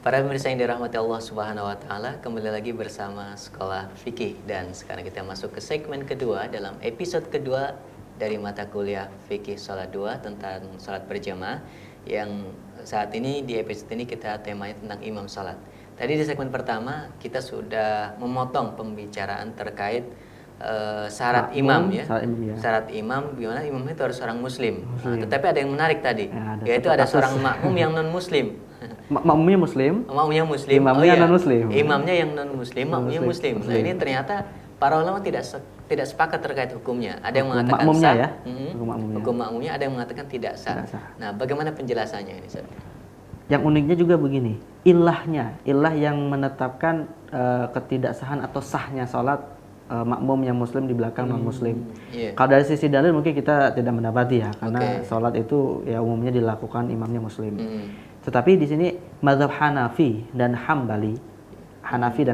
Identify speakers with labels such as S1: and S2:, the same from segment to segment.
S1: Para pemirsa yang dirahmati Allah Subhanahu wa taala, kembali lagi bersama Sekolah Fikih dan sekarang kita masuk ke segmen kedua dalam episode kedua dari mata kuliah Fikih Salat 2 tentang salat berjamaah yang saat ini di episode ini kita temanya tentang imam salat. Tadi di segmen pertama kita sudah memotong pembicaraan terkait syarat imam ya. Syarat imam gimana imamnya itu harus orang muslim. Nah, tetapi ada yang menarik tadi, yaitu ada seorang makmum yang non muslim.
S2: Makmumnya muslim,
S1: imamnya
S2: non muslim.
S1: Imamnya yang non muslim, makmumnya muslim. Nah, ini ternyata para ulama tidak sepakat terkait hukumnya. Ada yang mengatakan
S2: makmumnya
S1: sah,
S2: ya?
S1: Hukum makmumnya, ada yang mengatakan tidak sah. Nah, bagaimana penjelasannya ini, Ustaz?
S2: Yang uniknya juga begini, ilah yang menetapkan ketidaksahan atau sahnya sholat makmum yang muslim di belakang non muslim. Kalau dari sisi dalil mungkin kita tidak mendapati ya, karena sholat itu ya umumnya dilakukan imamnya muslim. Tetapi di sini mazhab Hanafi dan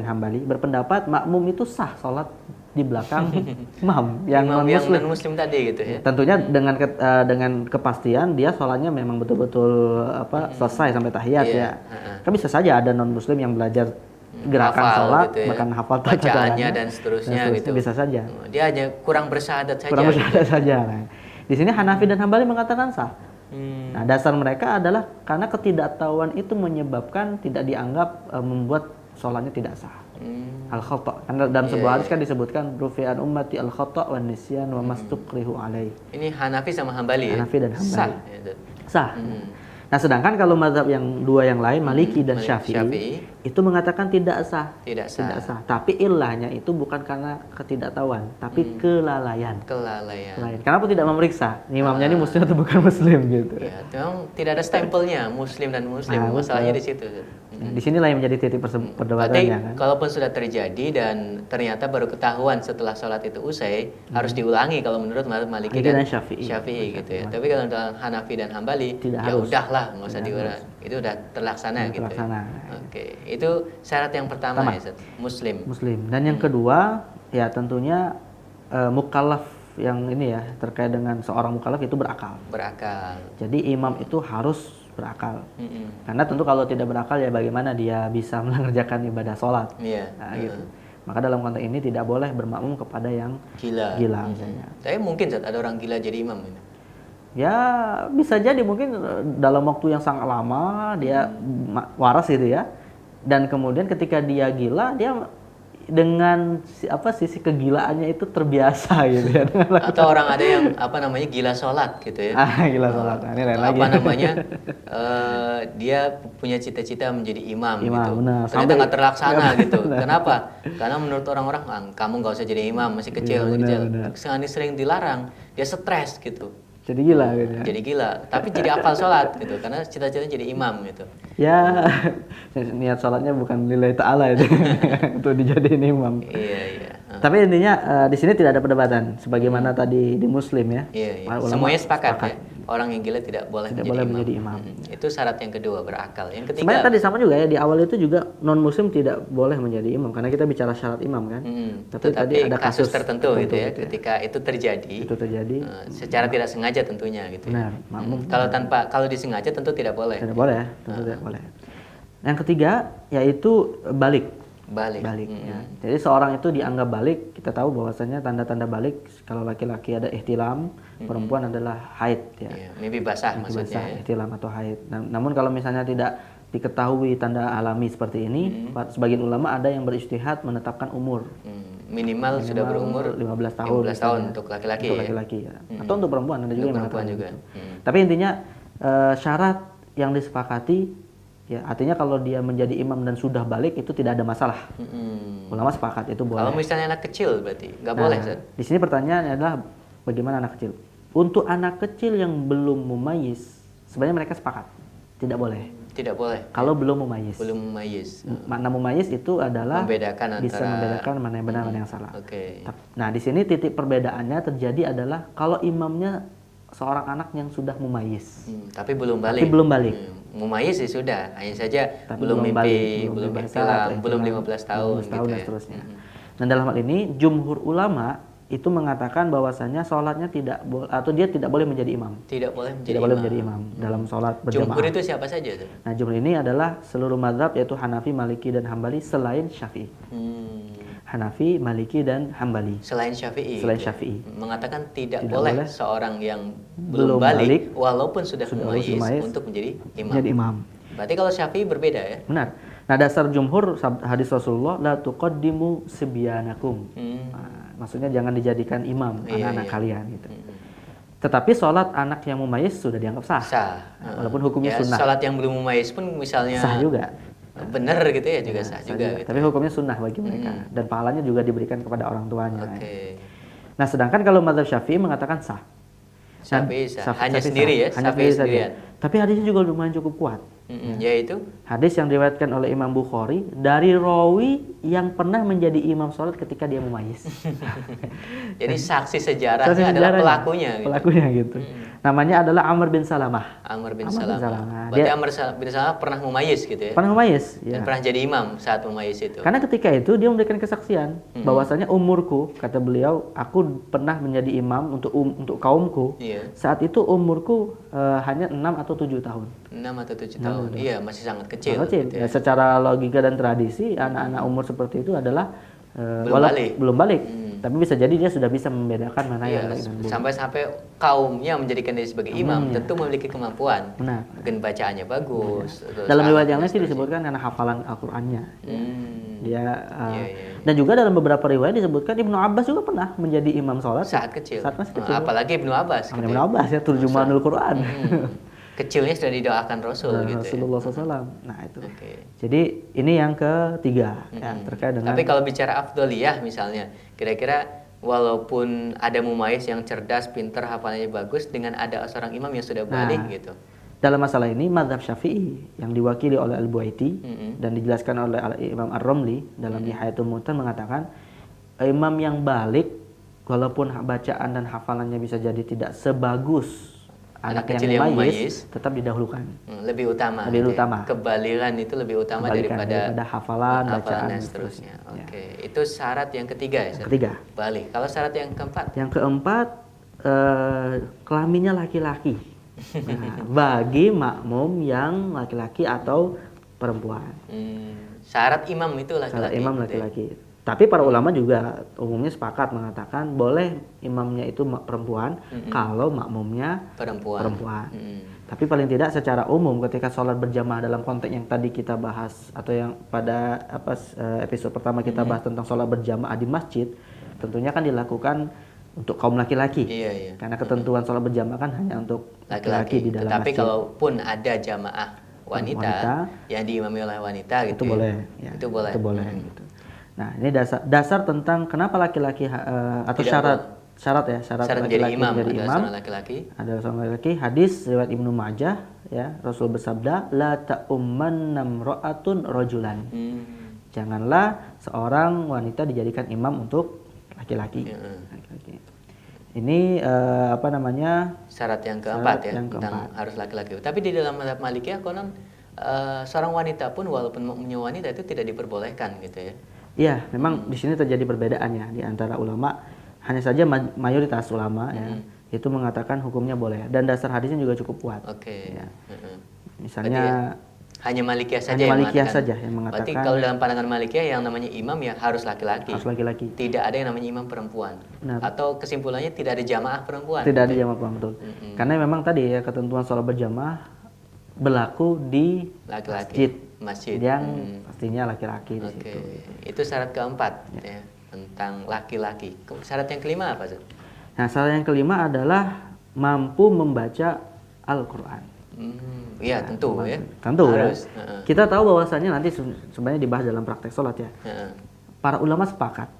S2: Hambali berpendapat makmum itu sah sholat di belakang imam yang non muslim
S1: tadi gitu ya.
S2: Tentunya dengan kepastian dia sholatnya memang betul-betul selesai sampai tahiyat ya. Kan bisa saja ada non muslim yang belajar gerakan sholat, gitu ya, bahkan hafal
S1: bacaannya dan seterusnya gitu.
S2: Bisa saja.
S1: Dia hanya kurang bersyahadat saja.
S2: Nah, di sini Hanafi dan Hambali mengatakan sah. Nah, dasar mereka adalah karena ketidaktahuan itu menyebabkan tidak dianggap membuat sholatnya tidak sah. Al-khata'. Karena dalam sebuah hadis kan disebutkan rufi'an ummati al-khata' wan nisyan wa mastukrihu alaih.
S1: Ini Hanafi sama Hambali ya?
S2: Hanafi dan Hambali.
S1: Sah.
S2: Sah. Nah, sedangkan kalau mazhab yang dua yang lain, Maliki dan Syafi'i, itu mengatakan tidak sah.
S1: Tidak sah.
S2: Tapi ilahnya itu bukan karena ketidaktahuan, tapi kelalaian. Kenapa tidak memeriksa imamnya ini muslim atau bukan muslim gitu?
S1: Ya, memang tidak ada stempelnya muslim dan muslim.
S2: Nah,
S1: masalahnya di situ.
S2: Di sinilah yang menjadi titik perdebatannya kan.
S1: Kalaupun sudah terjadi dan ternyata baru ketahuan setelah sholat itu usai, harus diulangi kalau menurut Maliki dan Syafi'i gitu ya. Tapi kalau dalam Hanafi dan Hambali, ya udahlah, nggak usah diulang. Itu udah terlaksana gitu. Oke, itu syarat yang pertama ya, Muslim. Dan yang kedua, ya tentunya mukallaf yang ini ya terkait dengan seorang mukallaf itu berakal. Jadi imam itu harus berakal. Karena tentu kalau tidak berakal ya bagaimana dia bisa mengerjakan ibadah sholat. Gitu. Maka dalam konteks ini tidak boleh bermakmum kepada yang gila misalnya. Tapi mungkin ada orang gila jadi imam ini.
S2: Ya bisa jadi mungkin dalam waktu yang sangat lama dia waras gitu ya. Dan kemudian ketika dia gila dia dengan sisi kegilaannya itu terbiasa gitu ya.
S1: Atau orang ada yang gila sholat gitu ya.
S2: Gila sholat. Nah, ini lain lagi.
S1: Dia punya cita-cita menjadi imam gitu.
S2: Benar.
S1: Ternyata nggak terlaksana gitu. Kenapa? Karena menurut orang-orang kamu nggak usah jadi imam, masih kecil. Sering dilarang, dia stres gitu.
S2: Jadi gila gitu ya.
S1: Jadi gila, tapi jadi hafal sholat gitu, karena cita-citanya jadi imam gitu.
S2: Ya, niat sholatnya bukan lillahi ta'ala itu, untuk dijadiin imam.
S1: Iya.
S2: Tapi intinya di sini tidak ada perdebatan, sebagaimana tadi di Muslim ya.
S1: Iya. Semuanya sepakat ya. Orang yang gila tidak boleh menjadi imam. Itu syarat yang kedua, berakal. Yang ketiga.
S2: Sebenarnya tadi sama juga ya, di awal itu juga non Muslim tidak boleh menjadi imam, karena kita bicara syarat imam kan.
S1: Tapi tadi ada kasus tertentu gitu ya, ketika itu terjadi. Secara tidak sengaja tentunya gitu.
S2: Benar.
S1: Kalau disengaja tentu tidak boleh.
S2: Tidak boleh, tidak boleh. Yang ketiga yaitu balik. Ya. Jadi seorang itu dianggap balik, kita tahu bahwasanya tanda-tanda balik kalau laki-laki ada ihtilam, perempuan adalah haid ya.
S1: Mimpi basah maksudnya ya.
S2: Ihtilam atau haid. Namun kalau misalnya tidak diketahui tanda alami seperti ini, sebagian ulama ada yang berijtihad menetapkan umur.
S1: Minimal sudah berumur
S2: 15 tahun.
S1: 15 tahun untuk laki-laki
S2: ya. Atau untuk perempuan ada juga yang mengatakan
S1: juga.
S2: Tapi intinya syarat yang disepakati ya, artinya kalau dia menjadi imam dan sudah balik itu tidak ada masalah. Ulama sepakat itu boleh.
S1: Kalau misalnya anak kecil berarti nggak boleh.
S2: Di sini pertanyaannya adalah bagaimana anak kecil? Untuk anak kecil yang belum mumayyiz, sebenarnya mereka sepakat tidak boleh.
S1: Tidak boleh.
S2: Kalau belum mumayyiz. Makna mumayyiz itu adalah bisa membedakan mana yang benar mana yang salah. Nah, di sini titik perbedaannya terjadi adalah kalau imamnya seorang anak yang sudah mumayyiz.
S1: Tapi belum balik. Mumayyiz sih sudah, hanya saja belum mimpi, belum ihtilam, belum 15 tahun gitu
S2: dan seterusnya. Dan dalam hal ini jumhur ulama itu mengatakan bahwasanya sholatnya tidak boleh atau dia tidak boleh menjadi imam.
S1: Tidak boleh menjadi
S2: imam dalam sholat berjamaah.
S1: Jumhur itu siapa saja tuh?
S2: Nah, jumhur ini adalah seluruh mazhab yaitu Hanafi, Maliki dan Hambali selain Syafi'i. Hanafi, Maliki dan Hambali.
S1: Selain Syafi'i. Mengatakan tidak boleh seorang yang belum balik walaupun sudah mumayyiz untuk menjadi imam. Berarti kalau Syafi'i berbeda ya?
S2: Benar. Nah, dasar jumhur hadis Rasulullah la tuqaddimu sibyanakum. Maksudnya jangan dijadikan imam anak-anak kalian gitu. Tetapi sholat anak yang mumayyiz sudah dianggap sah. Walaupun hukumnya sunnah.
S1: Sholat yang belum mumayyiz pun misalnya
S2: sah juga.
S1: Benar gitu ya juga sah juga. Gitu.
S2: Tapi hukumnya sunnah bagi mereka dan pahalanya juga diberikan kepada orang tuanya. Nah, sedangkan kalau mazhab Syafi'i mengatakan sah.
S1: Syafi'i sah. Hanya sendiri ya?
S2: Hanya sendirian. Tapi hadisnya juga lumayan cukup kuat.
S1: Yaitu
S2: hadis yang diriwayatkan oleh Imam Bukhari dari rawi yang pernah menjadi imam sholat ketika dia mumayyiz.
S1: Jadi saksi sejarahnya adalah pelakunya.
S2: Pelakunya gitu. Namanya adalah Amr bin Salamah.
S1: Amr bin Salamah. Berarti Amr bin Salamah pernah mumayyiz gitu ya?
S2: Pernah mumayyiz.
S1: Dan pernah jadi imam saat mumayyiz itu.
S2: Karena ketika itu dia memberikan kesaksian bahwasanya umurku, kata beliau, aku pernah menjadi imam untuk kaumku. Saat itu umurku hanya 6 atau 7 tahun.
S1: 6 atau 7 tahun. Iya, masih sangat kecil.
S2: Gitu ya. Secara logika dan tradisi, anak-anak umur seperti itu adalah belum balik. Tapi bisa jadi dia sudah bisa membedakan mana yang baik dan buruk.
S1: Sampai kaumnya menjadikan dia sebagai imam, tentu memiliki kemampuan. Mungkin bacaannya bagus.
S2: Dalam riwayat yang lain sih disebutkan karena hafalan Al-Qur'annya. Dan juga dalam beberapa riwayat disebutkan Ibnu Abbas juga pernah menjadi imam sholat
S1: saat kecil.
S2: Saat masih kecil.
S1: Apalagi Ibnu Abbas.
S2: Ibnu Abbas ya, turjumanul Qur'an.
S1: Kecilnya sudah didoakan Rasul gitu
S2: Rasulullah SAW. Nah itu. Jadi ini yang ketiga ya, terkait dengan.
S1: Tapi kalau bicara afdoliyah misalnya, kira-kira walaupun ada mumayyiz yang cerdas, pintar, hafalannya bagus, dengan ada seorang imam yang sudah balik gitu.
S2: Dalam masalah ini mazhab Syafi'i yang diwakili oleh Al-Buaiti dan dijelaskan oleh Imam Ar-Romli dalam Nihayatul Mu'tan mengatakan imam yang balik walaupun bacaan dan hafalannya bisa jadi tidak sebagus anak yang mumayyiz tetap didahulukan.
S1: Lebih utama. Kebalikan itu lebih utama daripada
S2: hafalan, bacaan
S1: dan seterusnya. Itu syarat yang ketiga ya?
S2: Ketiga.
S1: Balik. Kalau syarat yang keempat?
S2: Yang keempat, kelaminnya laki-laki. Bagi makmum yang laki-laki atau perempuan.
S1: Syarat imam itu laki-laki.
S2: Syarat imam laki-laki. Tapi para ulama juga umumnya sepakat mengatakan boleh imamnya itu perempuan kalau makmumnya perempuan. Tapi paling tidak secara umum ketika sholat berjamaah dalam konteks yang tadi kita bahas atau yang pada episode pertama kita bahas tentang sholat berjamaah di masjid, tentunya kan dilakukan untuk kaum laki-laki. Karena ketentuan sholat berjamaah kan hanya untuk laki-laki di dalam
S1: masjid. Tapi kalaupun ada jamaah wanita yang diimami oleh wanita gitu,
S2: itu boleh.
S1: Itu boleh.
S2: Gitu. Nah, ini dasar tentang kenapa laki-laki atau syarat
S1: menjadi imam laki-laki.
S2: Ada seorang laki-laki. Hadis riwayat Ibnu Majah ya, Rasul bersabda, la ta'ummanna imra'atun rajulan. Janganlah seorang wanita dijadikan imam untuk laki-laki. Ini
S1: syarat yang keempat tentang harus laki-laki. Tapi di dalam mazhab Malikiyah konon seorang wanita pun walaupun punya wanita itu tidak diperbolehkan gitu ya.
S2: Iya, memang di sini terjadi perbedaan ya di antara ulama. Hanya saja mayoritas ulama ya itu mengatakan hukumnya boleh dan dasar hadisnya juga cukup kuat. Ya. Misalnya
S1: hanya Malikiyah
S2: saja yang mengatakan.
S1: Berarti kalau dalam pandangan Malikiyah yang namanya imam ya harus laki-laki.
S2: Harus laki-laki.
S1: Tidak ada yang namanya imam perempuan. Benar. Atau kesimpulannya tidak ada jamaah perempuan.
S2: Tidak ada jamaah perempuan, betul. Karena memang tadi ya ketentuan sholat berjamaah berlaku di masjid yang pastinya laki-laki di situ.
S1: Itu syarat keempat ya, tentang laki-laki. Syarat yang kelima apa, Zul?
S2: Nah, syarat yang kelima adalah mampu membaca Al-Qur'an.
S1: Iya, tentu ya.
S2: Tentu harus. Kita tahu bahwasanya nanti sebenarnya dibahas dalam praktek sholat ya. Para ulama sepakat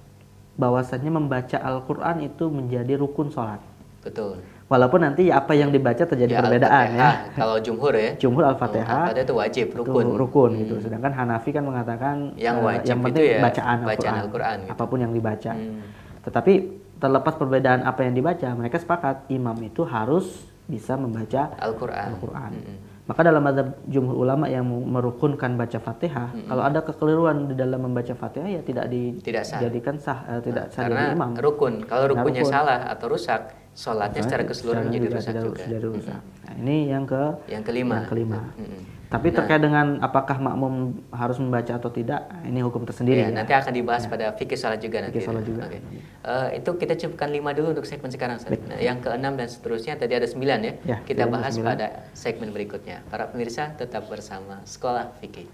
S2: bahwasanya membaca Al-Qur'an itu menjadi rukun sholat.
S1: Betul.
S2: Walaupun nanti apa yang dibaca terjadi perbedaan ya.
S1: Kalau jumhur ya.
S2: Jumhur Al-Fatihah.
S1: Al-Fatihah itu wajib,
S2: rukun gitu. Sedangkan Hanafi kan mengatakan
S1: yang wajib
S2: yang penting
S1: itu ya
S2: bacaan
S1: Al-Qur'an gitu.
S2: Apapun yang dibaca. Tetapi terlepas perbedaan apa yang dibaca, mereka sepakat imam itu harus bisa membaca Al-Qur'an. Maka dalam mazhab jumhur ulama yang merukunkan baca Fatihah, kalau ada kekeliruan di dalam membaca Fatihah ya tidak dijadikan sah, tidak sah
S1: jadi
S2: imam.
S1: Rukun. Kalau rukunnya salah atau rusak, sholatnya secara keseluruhan jadi rusak juga.
S2: Nah, ini yang kelima. Tapi terkait dengan apakah makmum harus membaca atau tidak, ini hukum tersendiri.
S1: Ya. Nanti akan dibahas pada fikih salat juga nanti. Okay. Itu kita cukupkan 5 dulu untuk segmen sekarang. Nah, yang ke-6 dan seterusnya tadi ada 9 ya. Kita bahas pada segmen berikutnya. Para pemirsa tetap bersama Sekolah Fikih.